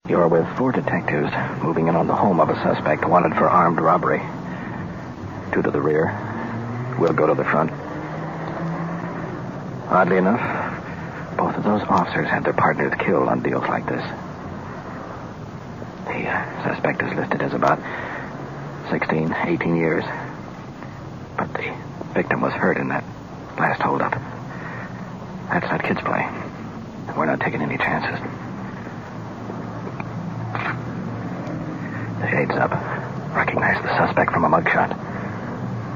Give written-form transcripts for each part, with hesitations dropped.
You're with 4 detectives moving in on the home of a suspect wanted for armed robbery. 2 to the rear. We'll go to the front. Oddly enough, both of those officers had their partners killed on deals like this. The suspect is listed as about 16, 18 years. But the victim was hurt in that last holdup. That's not kids' play. We're not taking any chances. The shade's up. Recognize the suspect from a mugshot.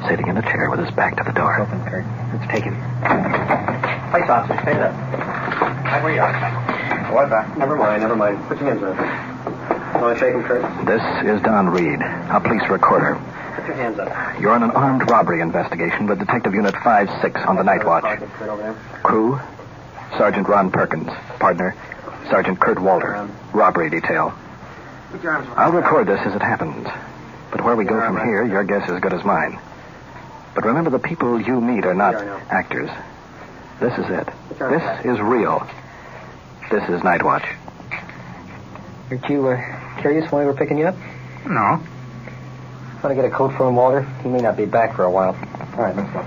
Sitting in a chair with his back to the door. Open, Kurt. It's taken. Place officer, stay up. Right where you are. What? Never mind. Put your hands up. Want to shake him, Kurt? This is Don Reed, a police recorder. Put your hands up. You're on an armed robbery investigation with Detective Unit 5-6 on the night watch. Crew, Sergeant Ron Perkins. Partner, Sergeant Kurt Walter. Robbery detail. I'll record this as it happens. But where we go from here, your guess is as good as mine. But remember, the people you meet are not actors. This is it. This is real. This is Night Watch. Aren't you curious why we're picking you up? No. Want to get a coat for him, Walter? He may not be back for a while. All right, let's go.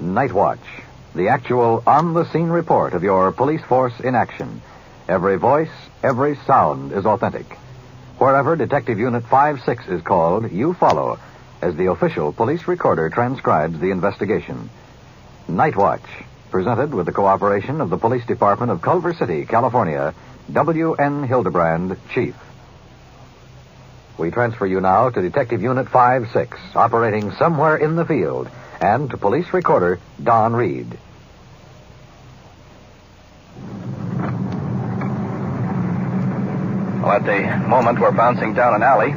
Night Watch, the actual on-the-scene report of your police force in action. Every voice, every sound is authentic. Wherever Detective Unit 5-6 is called, you follow as the official police recorder transcribes the investigation. Night Watch, presented with the cooperation of the Police Department of Culver City, California, W.N. Hildebrand, Chief. We transfer you now to Detective Unit 5-6, operating somewhere in the field, and to police recorder Don Reed. Well, at the moment, we're bouncing down an alley.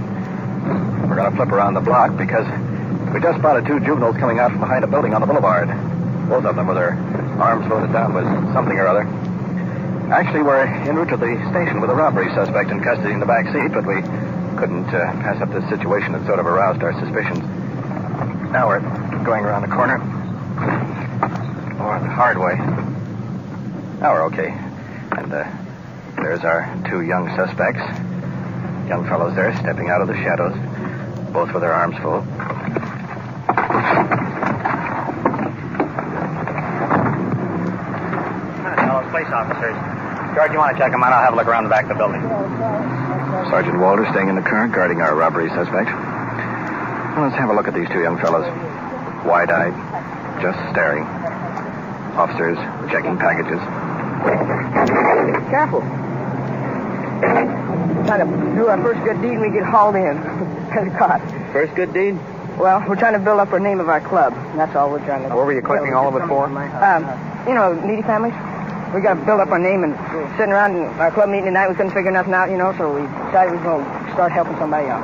We're going to flip around the block because we just spotted 2 juveniles coming out from behind a building on the boulevard. Both of them with their arms loaded down with something or other. Actually, we're en route to the station with a robbery suspect in custody in the back seat, but we couldn't pass up this situation that sort of aroused our suspicions. Now we're going around the corner. Or the hard way. Now we're okay. And there's our 2 young suspects. Young fellows there stepping out of the shadows, both with their arms full. Police officers. George, you want to check them out? I'll have a look around the back of the building. Sergeant Walter staying in the car, guarding our robbery suspect. Well, let's have a look at these 2 young fellows. Wide-eyed, just staring. Officers checking packages. Careful. Trying to do our first good deed and we get hauled in. Caught. First good deed? Well, we're trying to build up our name of our club. That's all we're trying to do. What were you collecting all of it for? Needy families. We got to build up our name, and sitting around in our club meeting tonight, we couldn't figure nothing out, so we decided we were going to start helping somebody out.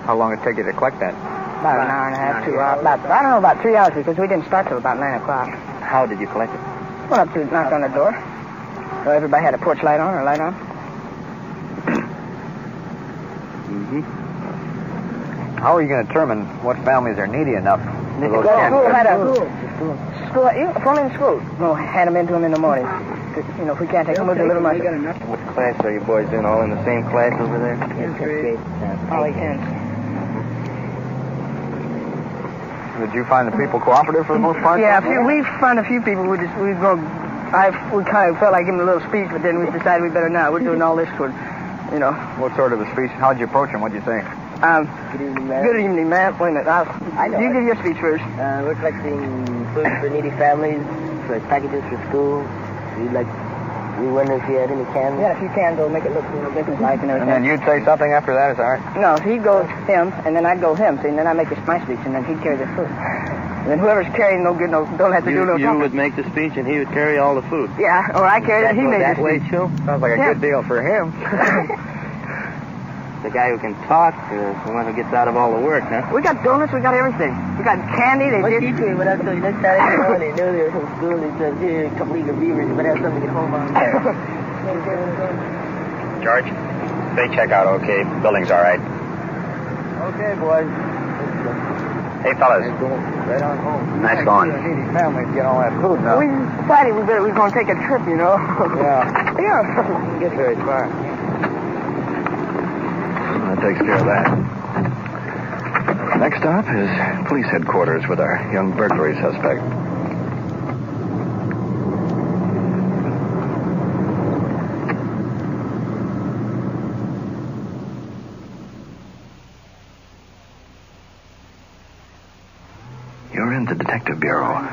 How long did it take you to collect that? About an hour and a half, 2 hours. About 3 hours, because we didn't start till about 9 o'clock. How did you collect it? Went up to knocked on the door. So everybody had a porch light on or light on. Mm-hmm. How are you going to determine what families are needy enough for those School, only in school. We'll hand them into them in the morning. If we can't take them, we'll do a little much. What class are you boys in? All in the same class over there? All 10. Did you find the people cooperative for the most part? Yeah, we found a few people. We kind of felt like giving a little speech, but then we decided we better not. We're doing all this for, What sort of a speech? How'd you approach them? What'd you say? Good evening, ma'am. Good evening, ma'am. Wait a minute. You give your speech first. We're collecting food for needy families, for packages for school. We wonder if you had any cans. Yeah, if you can, go make it look business-like and everything. And then you'd say something after that, is that right? No, he'd go him, and then I'd go him, see, and then I'd make my speech, and then he'd carry the food. And then whoever's carrying don't have to do no talking. You would make the speech, and he would carry all the food. Yeah, or I carry it, he made the speech. Sounds like a good deal for him. The guy who can talk, the one who gets out of all the work, huh? We got donuts, we got everything. We got candy, they did. What when I told you next Saturday morning, they knew they were from school, they said, here, a couple eager beavers, you better have something to get home on. George, they check out okay. Building's all right. Okay, boys. Hey, fellas. Right on home. Nice going. Needy families get all that food now. We decided we were going to take a trip, you know. Yeah. Yeah. Didn't get very far. That takes care of that. Next stop is police headquarters with our young burglary suspect. You're in the Detective Bureau.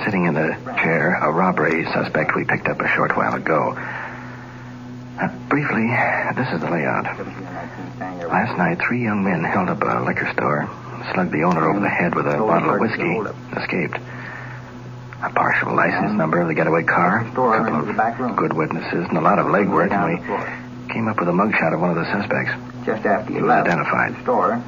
Sitting in the chair, a robbery suspect we picked up a short while ago. Briefly, this is the layout. Last night, 3 young men held up a liquor store, slugged the owner over the head with a bottle of whiskey, escaped. A partial license number of the getaway car, a couple of good witnesses, and a lot of legwork, and we came up with a mugshot of one of the suspects. Just after He you was left identified. the store,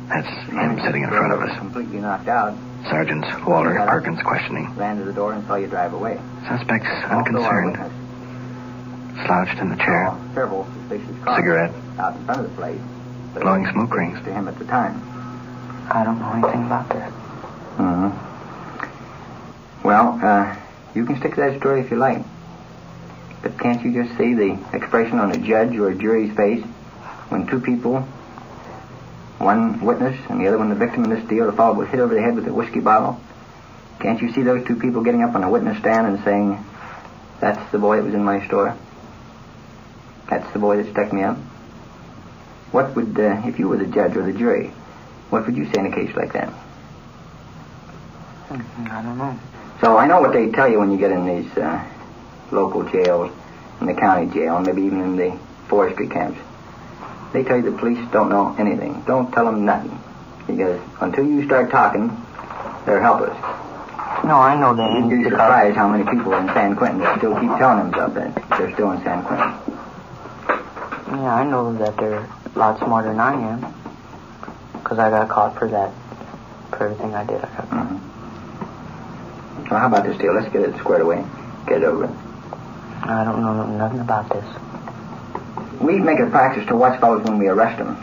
That's him sitting in front of us. completely knocked out, Sergeants Walter Perkins questioning. ran to the door and saw you drive away. Suspect's Also, our unconcerned. witness Slouched in the chair. saw several suspicious cars Cigarette. out in front of the place. but Blowing smoke rings. to him at the time. I don't know anything about that. Mm-hmm. Well, you can stick to that story if you like. But can't you just see the expression on a judge or a jury's face when 2 people, one witness and the other one the victim in this deal, the fellow was hit over the head with a whiskey bottle? Can't you see those 2 people getting up on a witness stand and saying, "That's the boy that was in my store. That's the boy that stuck me up"? What would, if you were the judge or the jury, what would you say in a case like that? I don't know. So I know what they tell you when you get in these local jails, in the county jail, and maybe even in the forestry camps. They tell you the police don't know anything. Don't tell them nothing. Because until you start talking, they're helpless. No, I know that. You'd be because- surprised how many people in San Quentin that still keep telling themselves that they're still in San Quentin. Yeah, I know that they're a lot smarter than I am. Because I got caught for that. For everything I did, I got caught. Mm-hmm. So how about this deal? Let's get it squared away. Get it over. I don't know nothing about this. We make a practice to watch fellows when we arrest them.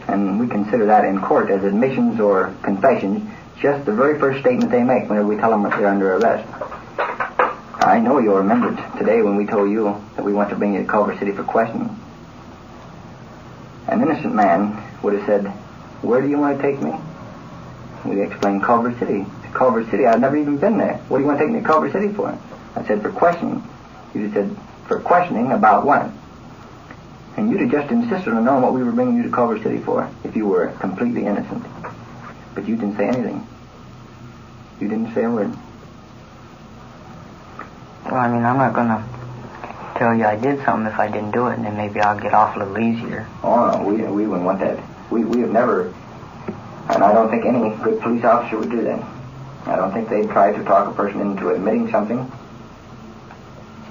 And we consider that in court as admissions or confessions, just the very first statement they make whenever we tell them that they're under arrest. I know you'll remember today when we told you that we want to bring you to Culver City for questioning. An innocent man would have said, "Where do you want to take me?" We explained Culver City. Culver City, I've never even been there. What do you want to take me to Culver City for? I said, "For questioning." You'd have said, "For questioning about what?" And you'd have just insisted on knowing what we were bringing you to Culver City for if you were completely innocent. But you didn't say anything. You didn't say a word. Well, I mean, I'm not going to tell you I did something if I didn't do it, and then maybe I'll get off a little easier. Oh, no, we wouldn't want that. We have never, and I don't think any good police officer would do that. I don't think they'd try to talk a person into admitting something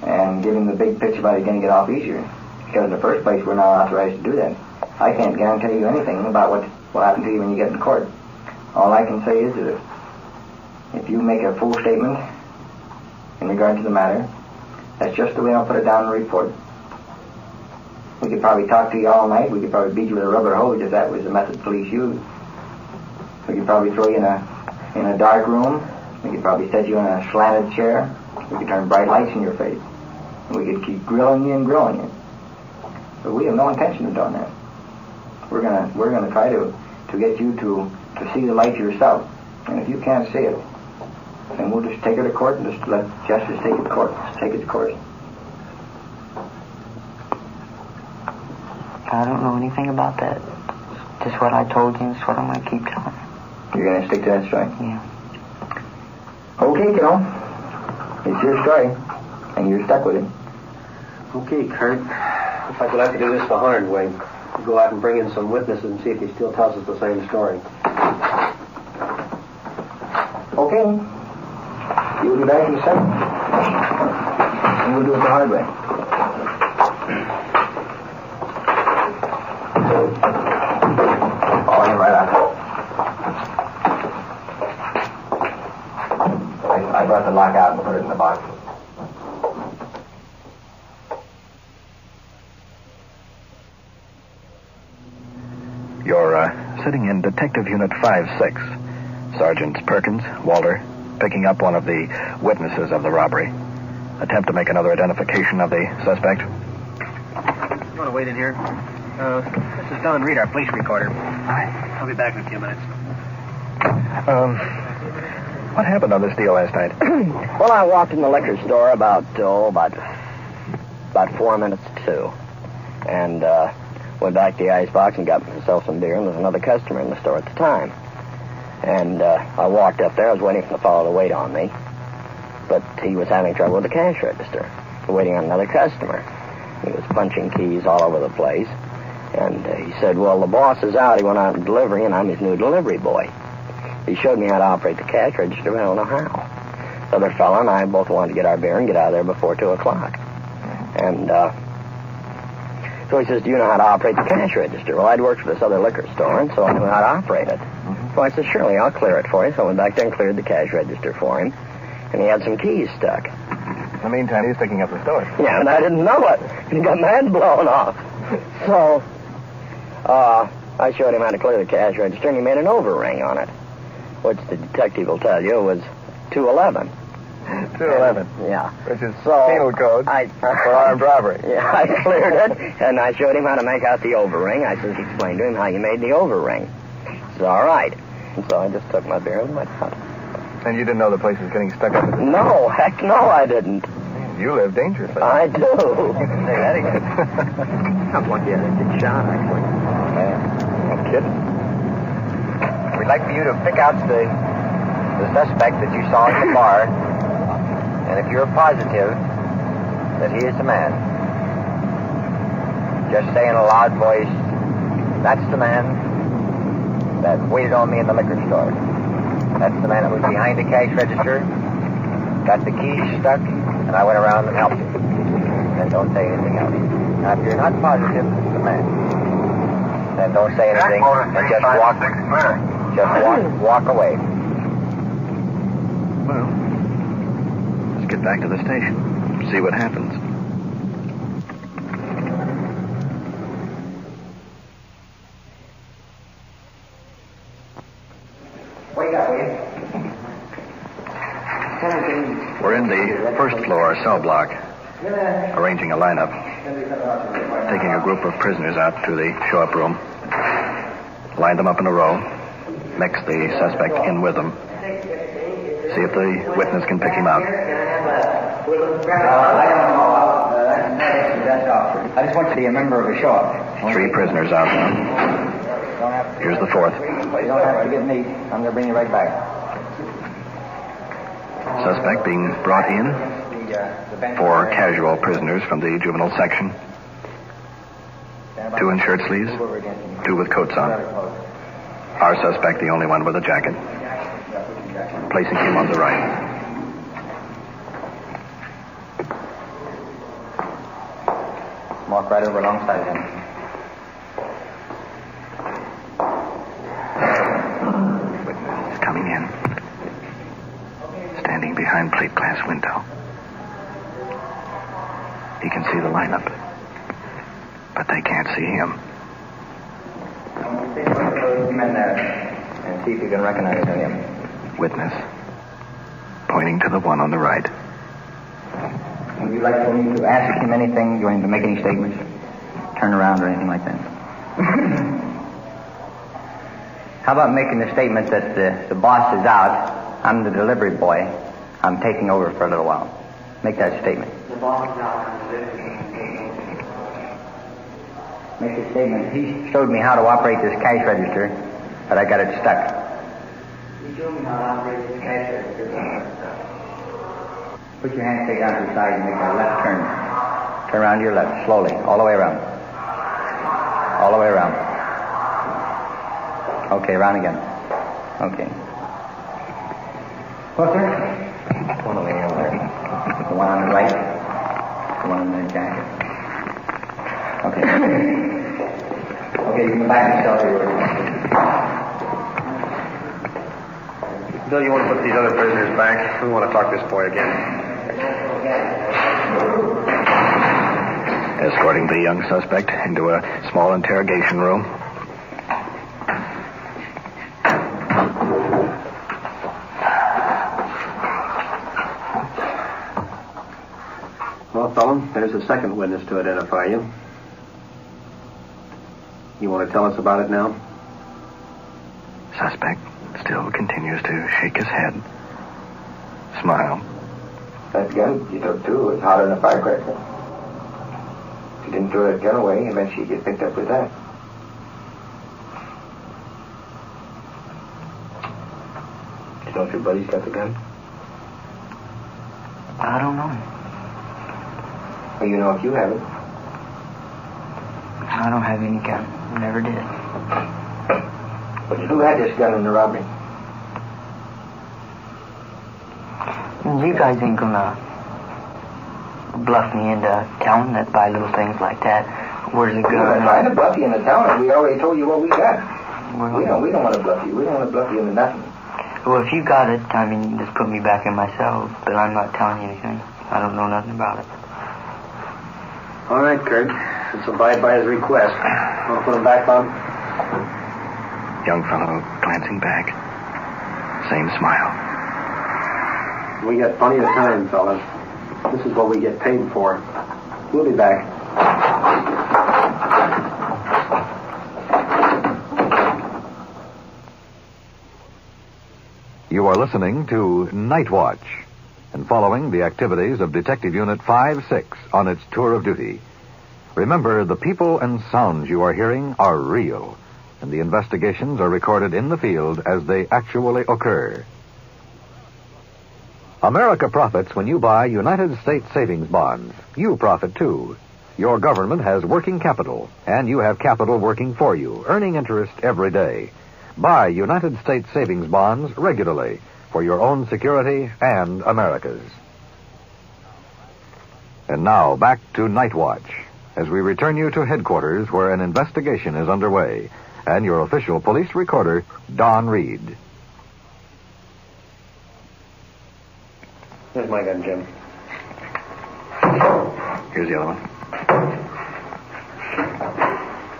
and give him the big pitch about it going to get off easier. Because in the first place, we're not authorized to do that. I can't guarantee you anything about what will happen to you when you get in court. All I can say is that if you make a full statement in regard to the matter, that's just the way I'll put it down in the report. We could probably talk to you all night. We could probably beat you with a rubber hose if that was the method police used. We could probably throw you in a dark room. We could probably set you in a slanted chair. We could turn bright lights in your face. And we could keep grilling you and grilling you. But we have no intention of doing that. We're gonna try to get you to see the light yourself. And if you can't see it, then we'll just take her to court and just let justice take its course. I don't know anything about that. Just what I told you, and it's what I'm going to keep telling you. You're gonna stick to that story? Yeah. Okay, kiddo. It's your story, and you're stuck with it. Okay, Kurt. Looks like we'll have to do this the hard way. Go out and bring in some witnesses and see if he still tells us the same story. Okay. You'll be back in a second. And we'll do it the hard way. Oh, you're right out. I brought the lock out and put it in the box. Your sitting in Detective Unit 5-6. Sergeants Perkins, Walter, picking up one of the witnesses of the robbery. Attempt to make another identification of the suspect. You want to wait in here? This is Don Reed, our police recorder. I'll be back in a few minutes. What happened on this deal last night? Well, I walked in the liquor store about 4 minutes to 2. And went back to the icebox and got myself some beer, and there was another customer in the store at the time. And I walked up there. I was waiting for the fellow to wait on me. But he was having trouble with the cash register, waiting on another customer. He was punching keys all over the place. And he said, well, the boss is out. He went out on delivery, and I'm his new delivery boy. He showed me how to operate the cash register, but I don't know how. The other fellow and I both wanted to get our beer and get out of there before 2 o'clock. And so he says, do you know how to operate the cash register? Well, I'd worked for this other liquor store, and so I knew how to operate it. So I said, surely, I'll clear it for you. So I went back there and cleared the cash register for him. And he had some keys stuck. In the meantime, he's picking up the store. Yeah, and I didn't know it. He got my head blown off. So I showed him how to clear the cash register, and he made an overring on it, which the detective will tell you was 211. 211. Yeah. Which is penal code for armed robbery. Yeah, I cleared it, and I showed him how to make out the overring. I just explained to him how you made the overring. He said, all right. And so I just took my beer and went out. And you didn't know the place was getting stuck up? No, heck no, I didn't. You live dangerously. I do. Say that again. Sounds like you had a good shot, actually. Yeah. No kidding. We'd like for you to pick out the suspect that you saw in the bar, and if you're positive that he is the man, just say in a loud voice, that's the man that waited on me in the liquor store. That's the man that was behind the cash register, got the keys stuck, and I went around and helped him. Then don't say anything else. Now, if you're not positive it's the man, then don't say anything and just walk away. Well, let's get back to the station. See what happens. Wake up, will you? We're in the first floor cell block, arranging a lineup, taking a group of prisoners out to the show-up room, line them up in a row, mix the suspect in with them, see if the witness can pick him out. I just want you to be a member of a show-up. 3 prisoners out now. Here's the 4th. You don't have to get me. I'm going to bring you right back. Suspect being brought in. 4 casual prisoners from the juvenile section. 2 in shirt sleeves, 2 with coats on. Our suspect, the only one with a jacket. Placing him on the right. Walk right over alongside him. Witness is coming in. Standing behind plate glass window. He can see the lineup, but they can't see him. Take one of those men there and see if you can recognize him. Witness, pointing to the one on the right. Would you like for me to ask him anything? Do you want him to make any statements? Turn around or anything like that? How about making the statement that the boss is out, I'm the delivery boy, I'm taking over for a little while. Make that statement. The boss is out, I'm the delivery boy. Make the statement. He showed me how to operate this cash register, but I got it stuck. He showed me how to operate this cash register, but I got it stuck. Put your hand straight down to the side and make a left turn. Turn around to your left, slowly, all the way around. All the way around. Okay, round again. Okay. Closer. One over there. The one on the right. The one on the jacket. Okay. Okay, you can go back and shelter your Bill, you want to put these other prisoners back? We want to talk to this boy again. Escorting the young suspect into a small interrogation room. fellow. There's a second witness to identify you. You want to tell us about it now? Suspect still continues to shake his head. Smile. That gun you took, too, was hotter than a firecracker. If you didn't throw that gun away, eventually you'd get picked up with that. You know if your buddy's got the gun? I don't know. Well, you know if you have it. I don't have any gun. Never did. But who had this gun in the robbery? You guys ain't gonna bluff me into telling that by little things like that. Where's the gun? We're not trying to bluff you into telling. We already told you what we got. Well, We don't want to bluff you. We don't want to bluff you into nothing. well, if you got it, I mean, just put me back in my cell. But I'm not telling you anything. I don't know nothing about it. All right, Kurt. Let's abide by his request. Want to put him back, Bob? Young fellow glancing back. Same smile. We got plenty of time, fellas. This is what we get paid for. We'll be back. You are listening to Night Watch and following the activities of Detective Unit 5-6 on its tour of duty. Remember, the people and sounds you are hearing are real, and the investigations are recorded in the field as they actually occur. America profits when you buy United States savings bonds. You profit, too. Your government has working capital, and you have capital working for you, earning interest every day. Buy United States savings bonds regularly for your own security and America's. And now, back to Night Watch, as we return you to headquarters where an investigation is underway, and your official police recorder, Don Reed. Here's my gun, Jim. Here's the other one.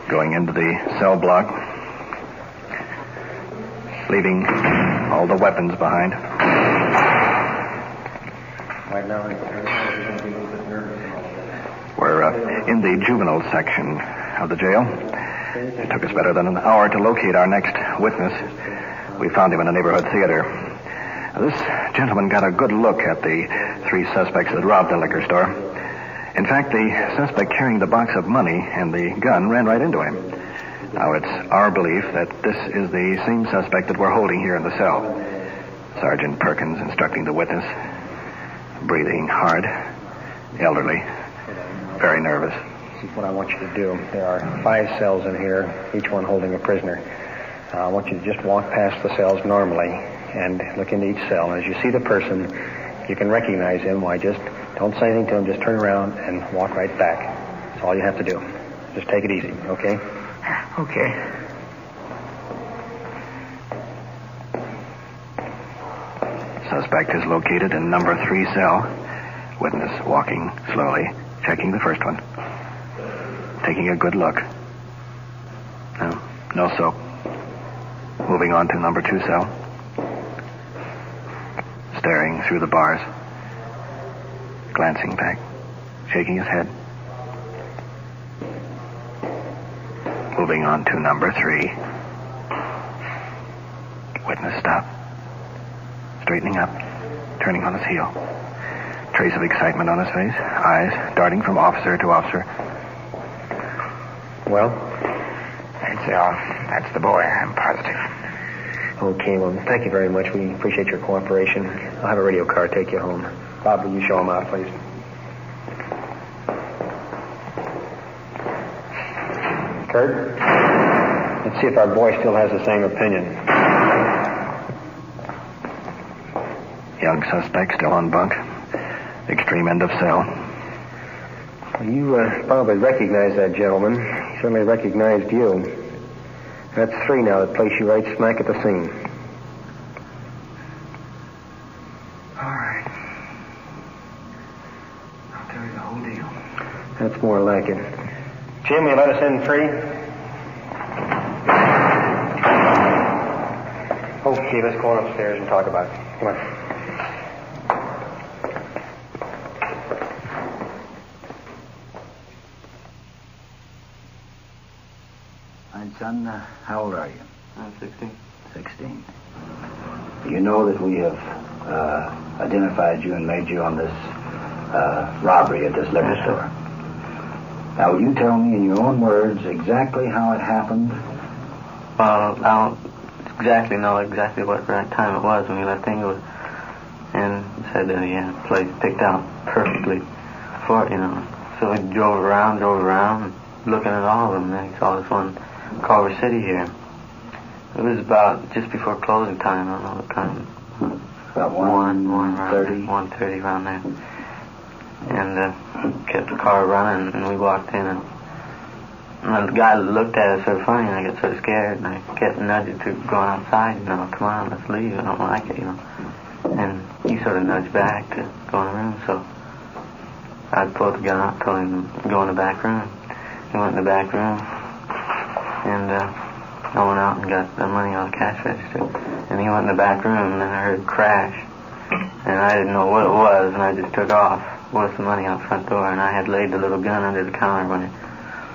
Going into the cell block. Leaving all the weapons behind. Right now, We're in the juvenile section of the jail. It took us better than an hour to locate our next witness. We found him in a neighborhood theater. This gentleman got a good look at the three suspects that robbed the liquor store. In fact, the suspect carrying the box of money and the gun ran right into him. Now, it's our belief that this is the same suspect that we're holding here in the cell. Sergeant Perkins instructing the witness. Breathing hard. Elderly. Very nervous. This is what I want you to do. There are 5 cells in here, each one holding a prisoner. I want you to just walk past the cells normally and look into each cell. As you see the person, you can recognize him. Why, just don't say anything to him. Just turn around and walk right back. That's all you have to do. Just take it easy, okay? Okay. Suspect is located in number 3 cell. Witness walking slowly, checking the first one. Taking a good look. No soap. Moving on to number 2 cell. Staring through the bars. Glancing back. Shaking his head. Moving on to number 3. Witness stop. Straightening up. Turning on his heel. Trace of excitement on his face. Eyes darting from officer to officer. Well? That's the boy, I'm positive. Okay, well, thank you very much. We appreciate your cooperation. I'll have a radio car take you home. Bob, will you show him out, please? Kurt? Let's see if our boy still has the same opinion. Young suspect still on bunk. Extreme end of cell. You probably recognize that gentleman. He certainly recognized you. That's 3 now that place you right smack at the scene. All right. I'll tell you the whole deal. That's more like it. Jim, will you let us in free? Okay, let's go on upstairs and talk about it. Come on. son, how old are you? I'm 16. 16. You know that we have identified you and made you on this robbery at this liquor store. Now, will you tell me in your own words exactly how it happened? Well, I don't exactly know exactly what right time it was when we left Inglewood. And said that he had the place picked out perfectly for it, you know. So we drove around, looking at all of them. And then he saw this one, Culver City here. It was about just before closing time. I don't know what time. About 1:30? 1:30 around there. And kept the car running, and we walked in, and the guy looked at us sort of funny, and I got sort of scared, and I kept nudging to going outside, you know, come on, let's leave, I don't like it, you know. And he sort of nudged back to go in the room, so I pulled the gun out, told him to go in the back room. He went in the back room, and I went out and got the money on the cash register. And he went in the back room, and then I heard a crash, and I didn't know what it was, and I just took off with the money out the front door, and I had laid the little gun under the counter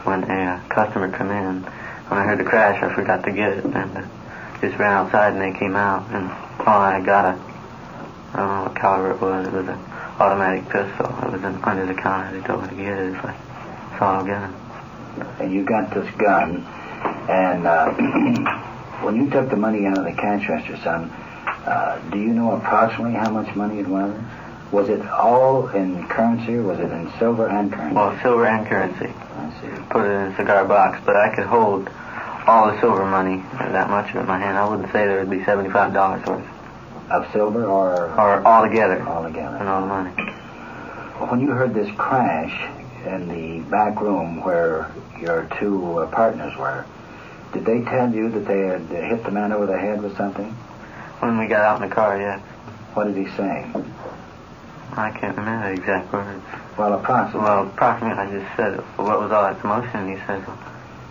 when a customer come in. When I heard the crash, I forgot to get it, and just ran outside, and they came out, and I got I don't know what caliber it was. It was an automatic pistol. It was under the counter. They told me to get it if I saw a gun. And you got this gun, and when you took the money out of the cash register, son, do you know approximately how much money it was? Was it all in currency, or was it in silver and currency? Well, silver and currency. I see. Put it in a cigar box, but I could hold all the silver money, that much of it in my hand. I wouldn't say there would be $75 worth. Of silver or all together? All together. And all the money. Well, when you heard this crash in the back room where your two partners were, did they tell you that they had hit the man over the head with something? When we got out in the car, yes. What did he say? I can't remember the exact words. Well, approximately. Well, approximately, I just said, what was all that commotion? He said, well,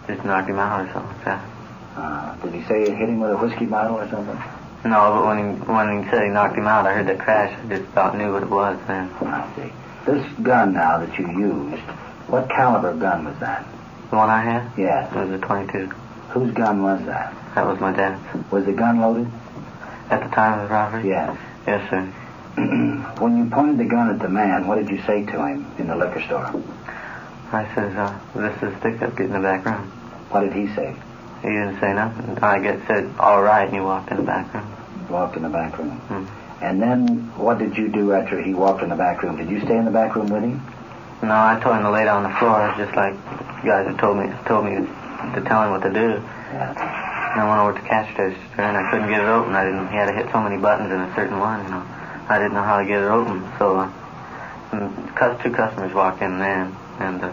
just knocked him out or something like that. Did he say it hit him with a whiskey bottle or something? No, but when he said he knocked him out, I heard the crash. I just about knew what it was then. I see. This gun now that you used, what caliber gun was that? The one I had? Yes. It was a .22. Whose gun was that? That was my dad's. Was the gun loaded? At the time of the robbery? Yes. Yes, sir. When you pointed the gun at the man, what did you say to him in the liquor store? I said, this is stick-up, get in the back room. What did he say? He didn't say nothing. I said, all right, and he walked in the back room. Walked in the back room. Mm. And then what did you do after he walked in the back room? Did you stay in the back room with him? No, I told him to lay down on the floor, just like you guys had told me to tell him what to do. Yeah. And I went over to the cash register, and I couldn't get it open. He had to hit so many buttons in a certain one, you know. I didn't know how to get it open, so two customers walked in then, and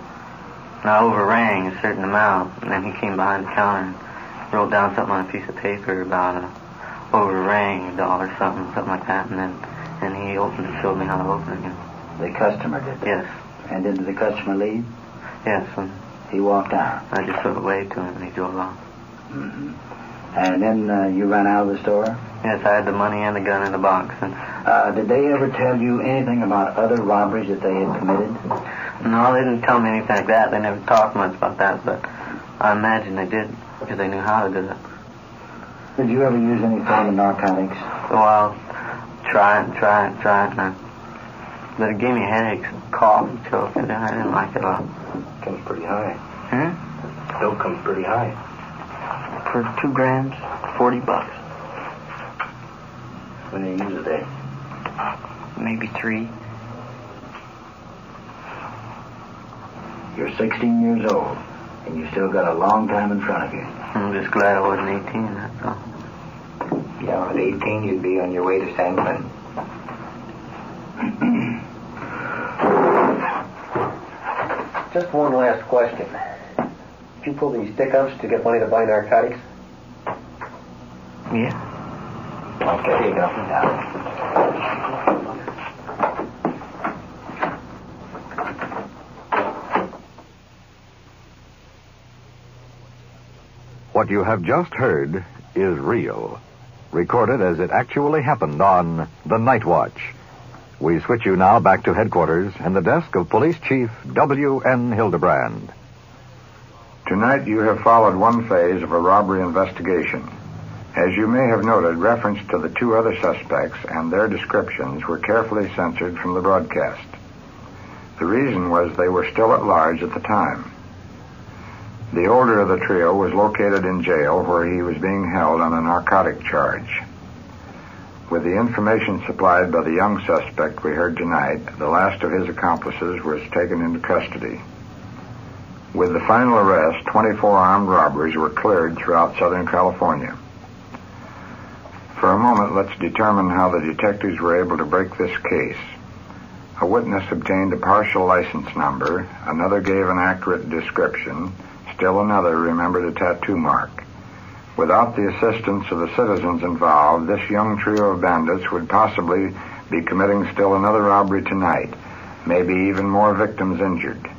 I overrang a certain amount, and then he came behind the counter and wrote down something on a piece of paper about overrang $1 something like that, and he opened it, showed me how to open it. You know. The customer did? Yes. And did the customer leave? Yes. And he walked out? I just sort of waved to him, and he drove off. Mm-hmm. And then you ran out of the store? Yes, I had the money and the gun in the box. And did they ever tell you anything about other robberies that they had committed? No, they didn't tell me anything like that. They never talked much about that, but I imagine they did, because they knew how to do it. Did you ever use any form of narcotics? Well, try it. But it gave me headaches, cough, and choke, and I didn't like it at all. Comes pretty high. Hmm? Dope comes pretty high. For 2 grams, $40. When do you use a day? Maybe 3. You're 16 years old, and you still got a long time in front of you. I'm just glad I wasn't 18, that's all. Yeah, at 18 you'd be on your way to San Quentin. Just one last question. Did you pull these stick-ups to get money to buy narcotics? Yeah. Okay, here you go. Now. What you have just heard is real, recorded as it actually happened on The Night Watch. We switch you now back to headquarters and the desk of Police Chief W.N. Hildebrand. Tonight you have followed one phase of a robbery investigation. As you may have noted, reference to the two other suspects and their descriptions were carefully censored from the broadcast. The reason was they were still at large at the time. The older of the trio was located in jail where he was being held on a narcotic charge. With the information supplied by the young suspect we heard tonight, the last of his accomplices was taken into custody. With the final arrest, 24 armed robberies were cleared throughout Southern California. For a moment, let's determine how the detectives were able to break this case. A witness obtained a partial license number, another gave an accurate description, still another remembered a tattoo mark. Without the assistance of the citizens involved, this young trio of bandits would possibly be committing still another robbery tonight, maybe even more victims injured.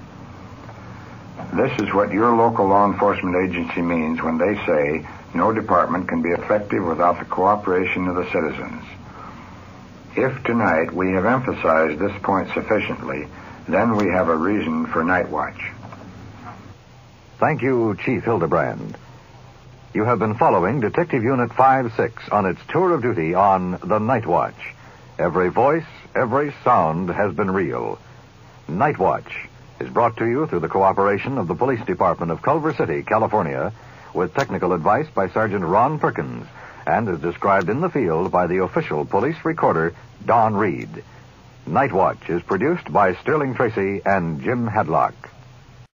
This is what your local law enforcement agency means when they say no department can be effective without the cooperation of the citizens. If tonight we have emphasized this point sufficiently, then we have a reason for night watch. Thank you, Chief Hildebrand. You have been following Detective Unit 5-6 on its tour of duty on the Night Watch. Every voice, every sound has been real. Night Watch is brought to you through the cooperation of the Police Department of Culver City, California, with technical advice by Sergeant Ron Perkins, and is described in the field by the official police recorder, Don Reed. Night Watch is produced by Sterling Tracy and Jim Hadlock.